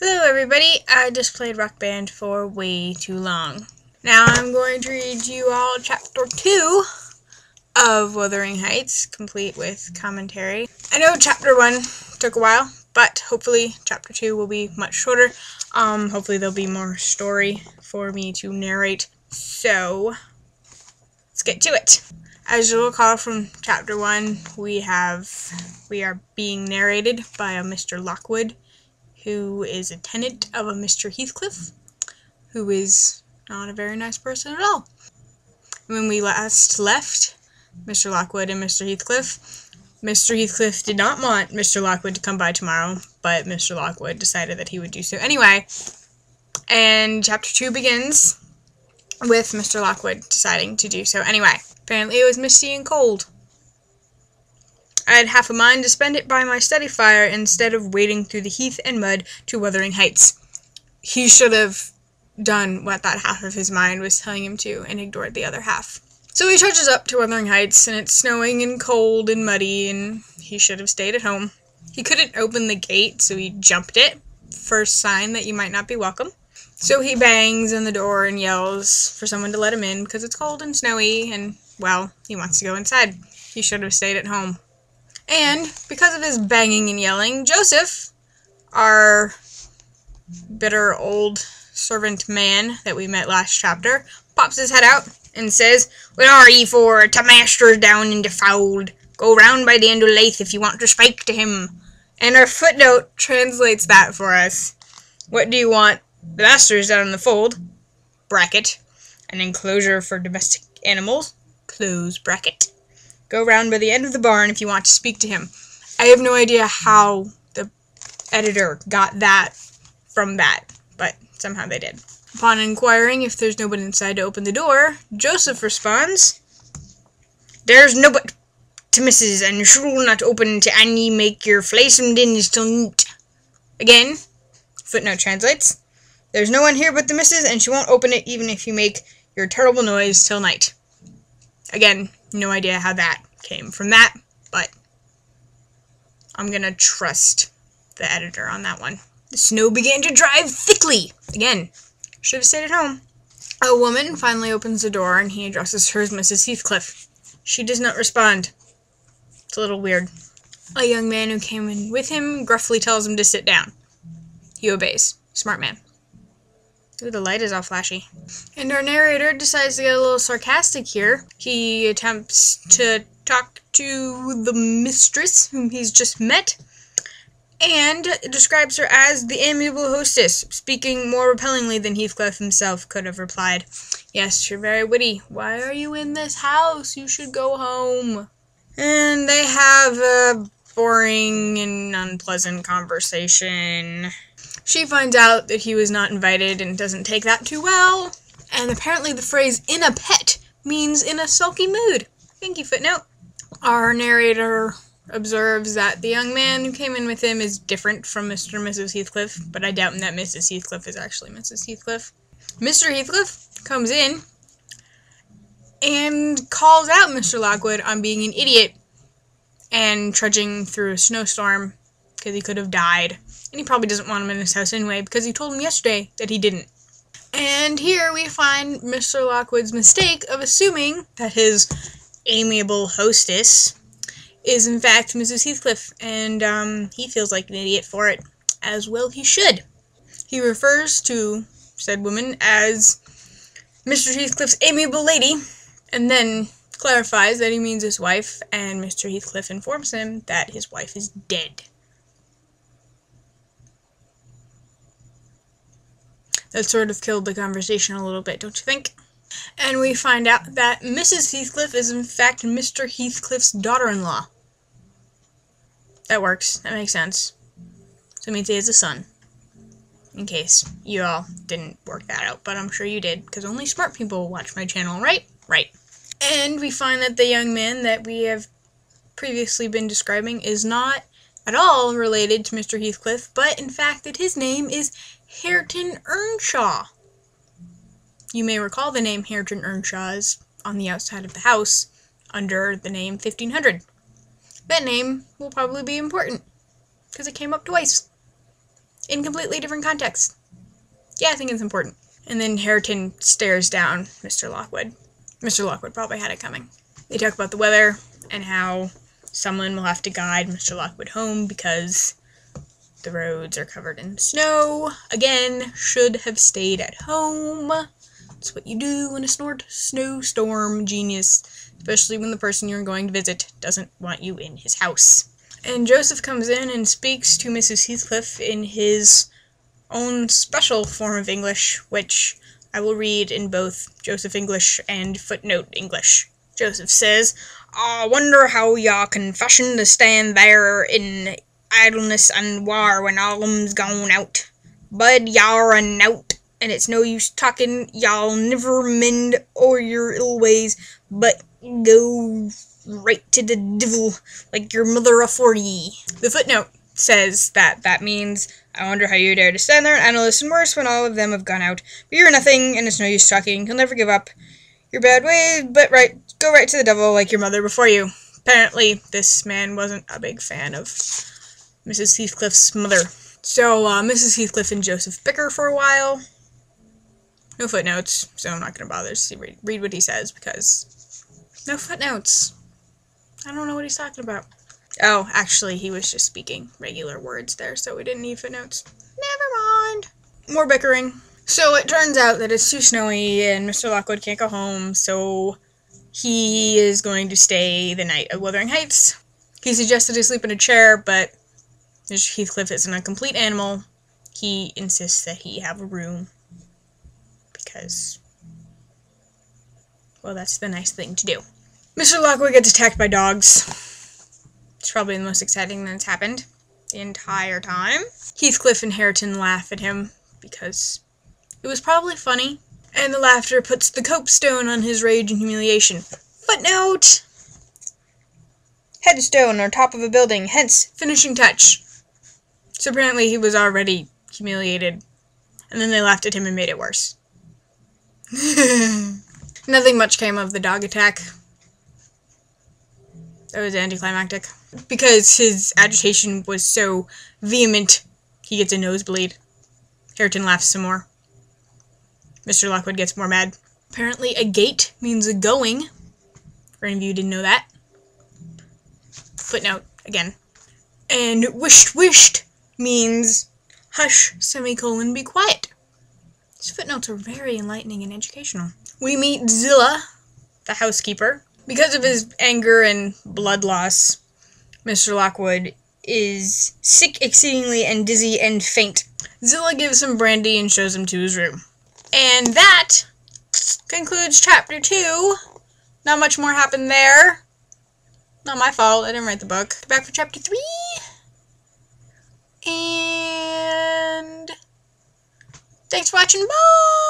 Hello everybody, I just played Rock Band for way too long. Now I'm going to read you all Chapter 2 of Wuthering Heights, complete with commentary. I know Chapter 1 took a while, but hopefully Chapter 2 will be much shorter. Hopefully there'll be more story for me to narrate. So, let's get to it. As you'll recall from Chapter 1, we are being narrated by a Mr. Lockwood, who is a tenant of a Mr. Heathcliff, who is not a very nice person at all. When we last left Mr. Lockwood and Mr. Heathcliff did not want Mr. Lockwood to come by tomorrow, but Mr. Lockwood decided that he would do so anyway. And Chapter 2 begins with Mr. Lockwood deciding to do so anyway. Apparently it was misty and cold. I had half a mind to spend it by my study fire instead of wading through the heath and mud to Wuthering Heights. He should have done what that half of his mind was telling him to and ignored the other half. So he trudges up to Wuthering Heights, and it's snowing and cold and muddy, and he should have stayed at home. He couldn't open the gate, so he jumped it. First sign that you might not be welcome. So he bangs on the door and yells for someone to let him in because it's cold and snowy, and, well, he wants to go inside. He should have stayed at home. And, because of his banging and yelling, Joseph, our bitter old servant man that we met last chapter, pops his head out and says, "What are ye for? Ta master's down in the fold. Go round by the end of Lath if you want to speak to him." And our footnote translates that for us. What do you want? The master's down in the fold, bracket, an enclosure for domestic animals, close bracket. Go round by the end of the barn if you want to speak to him. I have no idea how the editor got that from that, but somehow they did. Upon inquiring if there's nobody inside to open the door, Joseph responds, "There's nobody to missus, and she'll not open to any make your flaysome dins till neat." Again, footnote translates, "There's no one here but the missus, and she won't open it even if you make your terrible noise till night." Again, no idea how that came from that, but I'm gonna trust the editor on that one. The snow began to drive thickly. Again, should have stayed at home. A woman finally opens the door, and he addresses her as Mrs. Heathcliff. She does not respond. It's a little weird. A young man who came in with him gruffly tells him to sit down. He obeys. Smart man. Ooh, the light is all flashy. And our narrator decides to get a little sarcastic here. He attempts to talk to the mistress, whom he's just met, and describes her as the amiable hostess, speaking more repellingly than Heathcliff himself could have replied. "Yes, you're very witty. Why are you in this house? You should go home." And they have a boring and unpleasant conversation. She finds out that he was not invited and doesn't take that too well. And apparently the phrase "in a pet" means in a sulky mood. Thank you, footnote. Our narrator observes that the young man who came in with him is different from Mr. and Mrs. Heathcliff, but I doubt that Mrs. Heathcliff is actually Mrs. Heathcliff. Mr. Heathcliff comes in and calls out Mr. Lockwood on being an idiot and trudging through a snowstorm because he could have died. And he probably doesn't want him in his house anyway, because he told him yesterday that he didn't. And here we find Mr. Lockwood's mistake of assuming that his amiable hostess is in fact Mrs. Heathcliff, and he feels like an idiot for it, as well he should. He refers to said woman as Mr. Heathcliff's amiable lady, and then clarifies that he means his wife, and Mr. Heathcliff informs him that his wife is dead. That sort of killed the conversation a little bit, don't you think? And we find out that Mrs. Heathcliff is in fact Mr. Heathcliff's daughter-in-law. That works. That makes sense. So it means he has a son. In case you all didn't work that out, but I'm sure you did, because only smart people watch my channel, right? Right. And we find that the young man that we have previously been describing is not at all related to Mr. Heathcliff, but in fact that his name is Hareton Earnshaw. You may recall the name Hareton Earnshaw is on the outside of the house under the name 1500. That name will probably be important because it came up twice. in completely different contexts. Yeah, I think it's important. And then Hareton stares down Mr. Lockwood. Mr. Lockwood probably had it coming. They talk about the weather and how someone will have to guide Mr. Lockwood home because the roads are covered in snow. Again, should have stayed at home. That's what you do in a snowstorm, genius. Especially when the person you're going to visit doesn't want you in his house. And Joseph comes in and speaks to Mrs. Heathcliff in his own special form of English, which I will read in both Joseph English and footnote English. Joseph says, "I wonder how y'all can fashion to stand there in idleness and war when all 'em's gone out. Bud, y'all are a knout, and it's no use talking, y'all never mend o'er your ill ways, but go right to the divil, like your mother afore ye." The footnote says that means, "I wonder how you dare to stand there and idleness and worse when all of them have gone out. But you're nothing, and it's no use talking. You'll never give up your bad ways, but go right to the devil like your mother before you." Apparently, this man wasn't a big fan of Mrs. Heathcliff's mother. So, Mrs. Heathcliff and Joseph bicker for a while. No footnotes, so I'm not going to bother to read what he says, because no footnotes. I don't know what he's talking about. Oh, actually, he was just speaking regular words there, so we didn't need footnotes. Never mind. More bickering. So it turns out that it's too snowy and Mr. Lockwood can't go home, so he is going to stay the night at Wuthering Heights. He suggested he sleep in a chair, but Mr. Heathcliff isn't a complete animal. He insists that he have a room because, well, that's the nice thing to do. Mr. Lockwood gets attacked by dogs. It's probably the most exciting that's happened the entire time. Heathcliff and Hareton laugh at him because it was probably funny, and the laughter puts the copestone on his rage and humiliation. Footnote! Headstone on top of a building, hence finishing touch. So apparently he was already humiliated, and then they laughed at him and made it worse. Nothing much came of the dog attack. That was anticlimactic. Because his agitation was so vehement, he gets a nosebleed. Hareton laughs some more. Mr. Lockwood gets more mad. Apparently a gate means a going. For any of you who didn't know that. Footnote, again. And wished means hush, semicolon, be quiet. These footnotes are very enlightening and educational. We meet Zillah, the housekeeper. Because of his anger and blood loss, Mr. Lockwood is sick exceedingly and dizzy and faint. Zillah gives him brandy and shows him to his room. And that concludes chapter 2. Not much more happened there. Not my fault, I didn't write the book. Back for chapter 3. And thanks for watching, bye!